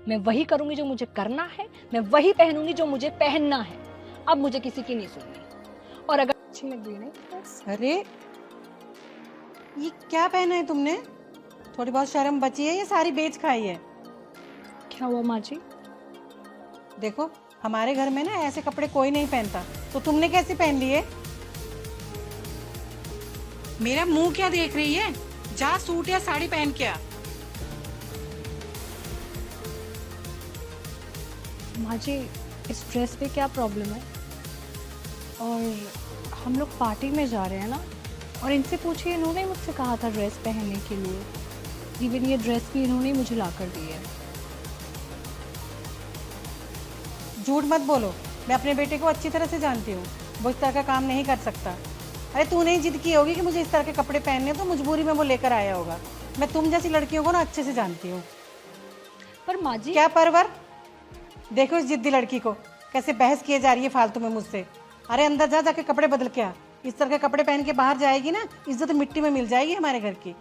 मैं वही करूंगी जो मुझे करना है, मैं वही पहनूंगी जो मुझे पहनना है। अब मुझे किसी की नहीं सुननी। और अगर अच्छी लग रही नहीं बस। अरे ये क्या पहना है तुमने? थोड़ी बहुत शर्म बची है, ये सारी बेच खाई है। क्या हुआ माँ जी? देखो हमारे घर में ना ऐसे कपड़े कोई नहीं पहनता, तो तुमने कैसे पहन लिए? मेरा मुंह क्या देख रही है? जा सूट या साड़ी पहन के आ। माँ जी इस ड्रेस पे क्या प्रॉब्लम है? और हम लोग पार्टी में जा रहे हैं ना, और इनसे पूछिए, इन्होंने मुझसे कहा था ड्रेस पहनने के लिए। इवन ये ड्रेस भी इन्होंने मुझे ला कर दी है। झूठ मत बोलो, मैं अपने बेटे को अच्छी तरह से जानती हूँ, वो इस तरह का काम नहीं कर सकता। अरे तूने ही जिद की होगी कि मुझे इस तरह के कपड़े पहनने, तो मजबूरी में वो लेकर आया होगा। मैं तुम जैसी लड़कियों को ना अच्छे से जानती हूँ। पर माँ जी क्या परवर? देखो इस जिद्दी लड़की को कैसे बहस किए जा रही है फालतू में मुझसे। अरे अंदर जा, जाके कपड़े बदल के आ। इस तरह के कपड़े पहन के बाहर जाएगी ना, इज्जत मिट्टी में मिल जाएगी हमारे घर की।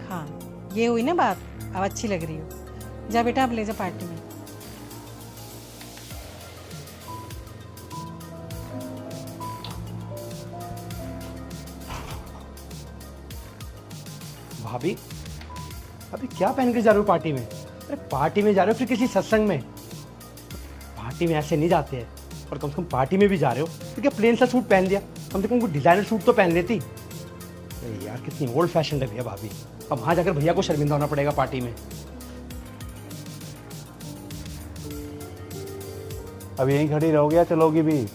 हाँ ये हुई ना बात, अब अच्छी लग रही हो। जा बेटा अब ले जा पार्टी में। भाभी अभी क्या पहन के जा रहे हो पार्टी में? अरे पार्टी में जा रहे हो फिर किसी सत्संग में? पार्टी में ऐसे नहीं जाते हैं। और कम से कम पार्टी में भी जा रहे हो तो क्या प्लेन सा सूट पहन लिया? कम से कम कोई डिजाइनर सूट तो पहन लेती। अरे यार कितनी ओल्ड फैशन है भैया भाभी। अब वहां जाकर भैया को शर्मिंदा होना पड़ेगा पार्टी में। अब यहीं खड़ी रहोगे या चलोगी भी?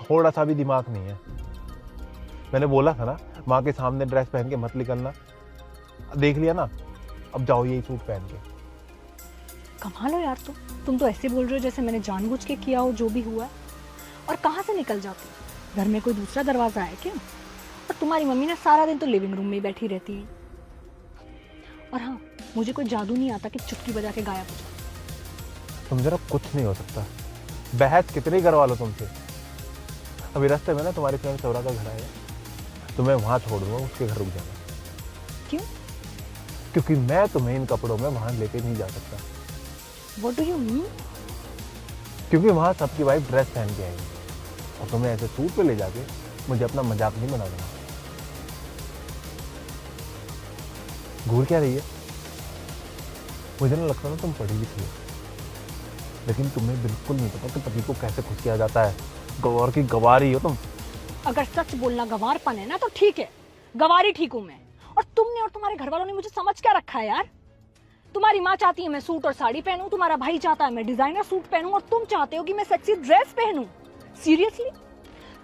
थोड़ा सा भी दिमाग नहीं है। मैंने बोला था ना माँ के सामने ड्रेस पहन के मत निकलना। देख लिया ना, अब जाओ यही सूट पहन के। कमाल हो यार, तुम तो ऐसे बोल रहे हो जैसे मैंने जानबूझ के किया हो जो भी हुआ है। और कहाँ से निकल जाती? घर में कोई दूसरा दरवाजा है क्या? और तुम्हारी मम्मी ना सारा दिन तो लिविंग रूम में ही बैठी रहती है। और हाँ, मुझे कोई जादू नहीं आता कि चुटकी बजा के गायब हो जाओ। तुम जरा कुछ नहीं हो सकता। बहस कितनी करवा लो तुमसे। अभी रास्ते में ना तुम्हारी फ्रेंड सौरा का घर आएगा, तुम्हें वहां छोड़ दूंगा, उसके घर रुक जाना। क्यों? क्योंकि मैं तुम्हें इन कपड़ों में वहां लेके नहीं जा सकता। What do you mean? क्योंकि वहां सबकी वाइफ ड्रेस पहन के आएगी और तुम्हें ऐसे सूट पे ले जाके मुझे अपना मजाक नहीं बना देना। घूर क्या रही है? मुझे ना लगता ना तुम पढ़ी लिखी हो, लेकिन तुम्हें बिल्कुल नहीं पता कि पति को कैसे खुश किया जाता है। गवार की गवारी हो तुम। अगर सच बोलना गंवारपन है ना तो ठीक है, गंवारी ठीक हूं मैं। और तुमने और तुम्हारे घर वालों ने मुझे समझ क्या रखा है यार? तुम्हारी माँ चाहती है मैं सूट और साड़ी पहनूं, तुम्हारा भाई चाहता है मैं डिजाइनर सूट पहनूं, और तुम चाहते हो कि मैं सेक्सी ड्रेस पहनूं। सीरियसली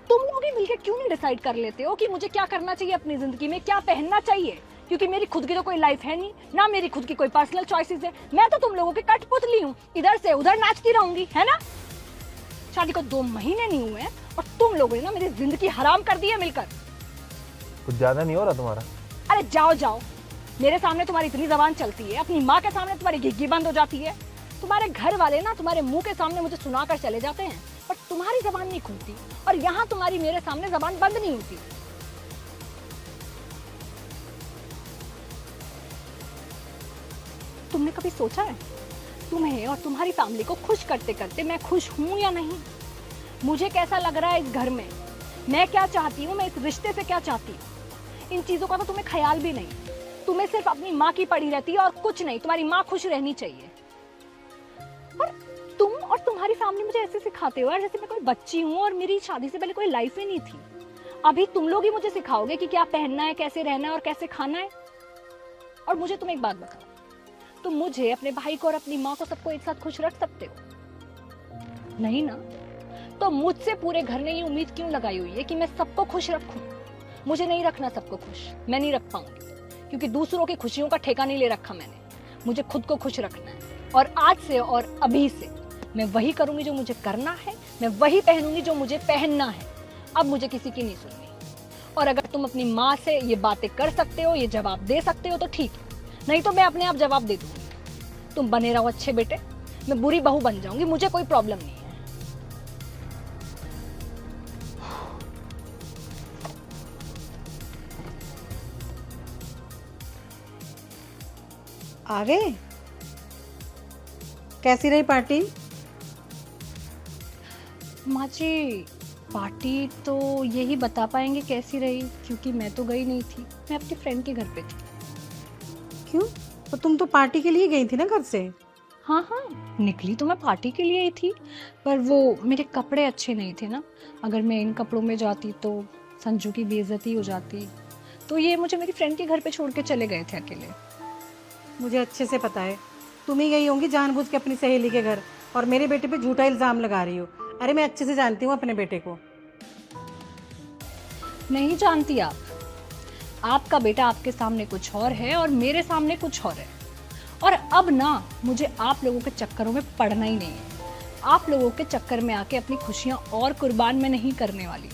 तुम लोग ही मिलकर क्यों नहीं डिसाइड कर लेते हो कि मुझे क्या करना चाहिए अपनी जिंदगी में, क्या पहनना चाहिए? क्योंकि मेरी खुद की तो कोई लाइफ है नहीं ना, मेरी खुद की कोई पर्सनल चॉइसेस है। मैं तो तुम लोगों की कठपुतली हूँ, इधर से उधर नाचती रहूंगी, है ना? शादी को 2 महीने नहीं हुए और तुम लोगों ने ना मेरी जिंदगी हराम कर दी है मिलकर। कुछ ज्यादा नहीं हो रहा तुम्हारा? अरे जाओ जाओ, मेरे सामने तुम्हारी इतनी जबान चलती है, अपनी माँ के सामने तुम्हारी घिघी बंद हो जाती है। तुम्हारे घर वाले ना तुम्हारे मुंह के सामने मुझे सुनाकर चले जाते हैं, पर तुम्हारी जबान नहीं खुलती, और यहाँ तुम्हारी मेरे सामने जबान बंद नहीं होती। तुमने कभी सोचा है तुम्हें और तुम्हारी फैमिली को खुश करते करते मैं खुश हूं या नहीं? मुझे कैसा लग रहा है इस घर में, मैं क्या चाहती हूँ, मैं इस रिश्ते से क्या चाहती हूँ, इन चीजों का तो तुम्हें ख्याल भी नहीं। तुम्हें सिर्फ अपनी माँ की पड़ी रहती है और कुछ नहीं। तुम्हारी माँ खुश रहनी चाहिए। और तुम और तुम्हारी फैमिली मुझे ऐसे सिखाते हो यार जैसे मैं कोई बच्ची हूँ और मेरी शादी से पहले कोई लाइफ ही नहीं थी। अभी तुम लोग ही मुझे सिखाओगे कि क्या पहनना है, कैसे रहना है और कैसे खाना है। और मुझे तुम एक बात बताओ, तुम मुझे, अपने भाई को और अपनी माँ को, सबको एक साथ खुश रख सकते हो? नहीं ना? तो मुझसे पूरे घर ने ये उम्मीद क्यों लगाई हुई है कि मैं सबको खुश रखूं? मुझे नहीं रखना सबको खुश, मैं नहीं रख पाऊंगी, क्योंकि दूसरों की खुशियों का ठेका नहीं ले रखा मैंने। मुझे खुद को खुश रखना है, और आज से और अभी से मैं वही करूंगी जो मुझे करना है, मैं वही पहनूंगी जो मुझे पहनना है। अब मुझे किसी की नहीं सुननी। और अगर तुम अपनी माँ से ये बातें कर सकते हो, ये जवाब दे सकते हो तो ठीक है, नहीं तो मैं अपने आप जवाब दे दूंगी। तुम बने रहो अच्छे बेटे, मैं बुरी बहू बन जाऊंगी, मुझे कोई प्रॉब्लम नहीं है। आ गए? कैसी रही पार्टी? माँ जी, पार्टी तो यही बता पाएंगे कैसी रही, क्योंकि मैं तो गई नहीं थी, मैं अपनी फ्रेंड के घर पे थी। क्यों? तो तुम तो पार्टी के लिए गई थी ना घर से? हाँ हाँ, निकली तो मैं पार्टी के लिए ही थी, पर वो मेरे कपड़े अच्छे नहीं थे ना। अगर मैं इन कपड़ों में जाती तो संजू की बेइज्जती हो जाती, तो ये मुझे मेरी फ्रेंड के घर पे छोड़ के चले गए थे अकेले। मुझे अच्छे से पता है, तुम ही गई होंगी जानबूझ के अपनी सहेली के घर और मेरे बेटे पे झूठा इल्जाम लगा रही हो। अरे मैं अच्छे से जानती हूँ अपने बेटे को। नहीं जानती आप? आपका बेटा आपके सामने कुछ और है और मेरे सामने कुछ और है। और अब ना मुझे आप लोगों के चक्करों में पड़ना ही नहीं है। आप लोगों के चक्कर में आके अपनी खुशियां और कुर्बान में नहीं करने वाली।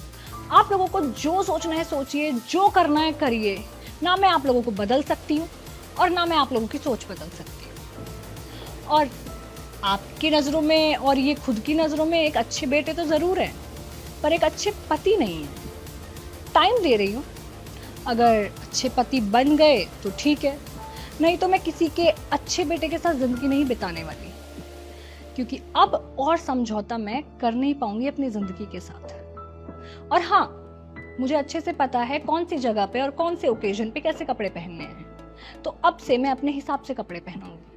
आप लोगों को जो सोचना है सोचिए, जो करना है करिए। ना मैं आप लोगों को बदल सकती हूँ और ना मैं आप लोगों की सोच बदल सकती हूँ। और आपकी नज़रों में और ये खुद की नज़रों में एक अच्छे बेटे तो ज़रूर है, पर एक अच्छे पति नहीं है। टाइम दे रही हूँ, अगर अच्छे पति बन गए तो ठीक है, नहीं तो मैं किसी के अच्छे बेटे के साथ ज़िंदगी नहीं बिताने वाली, क्योंकि अब और समझौता मैं कर नहीं पाऊंगी अपनी ज़िंदगी के साथ। और हाँ, मुझे अच्छे से पता है कौन सी जगह पे और कौन से ओकेजन पे कैसे कपड़े पहनने हैं, तो अब से मैं अपने हिसाब से कपड़े पहनूंगी।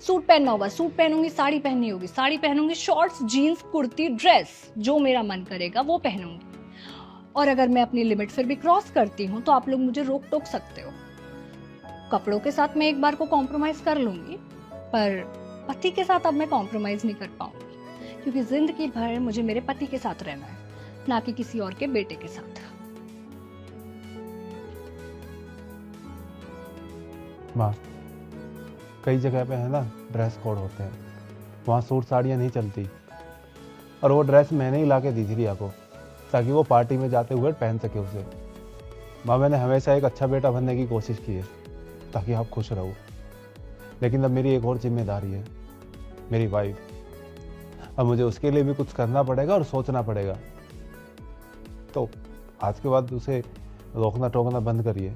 सूट पहनना होगा सूट पहनूंगी, साड़ी पहननी होगी साड़ी पहनूंगी, शॉर्ट्स, जीन्स, कुर्ती, ड्रेस, जो मेरा मन करेगा वो पहनूंगी। और अगर मैं अपनी लिमिट फिर भी क्रॉस करती हूँ तो आप लोग मुझे रोक टोक सकते हो। कपड़ों के साथ मैं एक बार को कॉम्प्रोमाइज कर लूंगी, पर पति के साथ अब मैं कॉम्प्रोमाइज नहीं कर पाऊंगी, क्योंकि जिंदगी भर मुझे मेरे पति के साथ रहना है, ना कि किसी और के बेटे के साथ। माँ, कई जगह पे है ना ड्रेस कोड होते हैं, वहाँ सूट साड़ियाँ नहीं चलती। और वो ड्रेस मैंने ही ला के दी थी रिया को, ताकि वो पार्टी में जाते हुए पहन सके उसे। माँ, मैंने हमेशा एक अच्छा बेटा बनने की कोशिश की है ताकि आप खुश रहो, लेकिन अब मेरी एक और जिम्मेदारी है, मेरी वाइफ। अब मुझे उसके लिए भी कुछ करना पड़ेगा और सोचना पड़ेगा। तो आज के बाद उसे रोकना टोकना बंद करिए।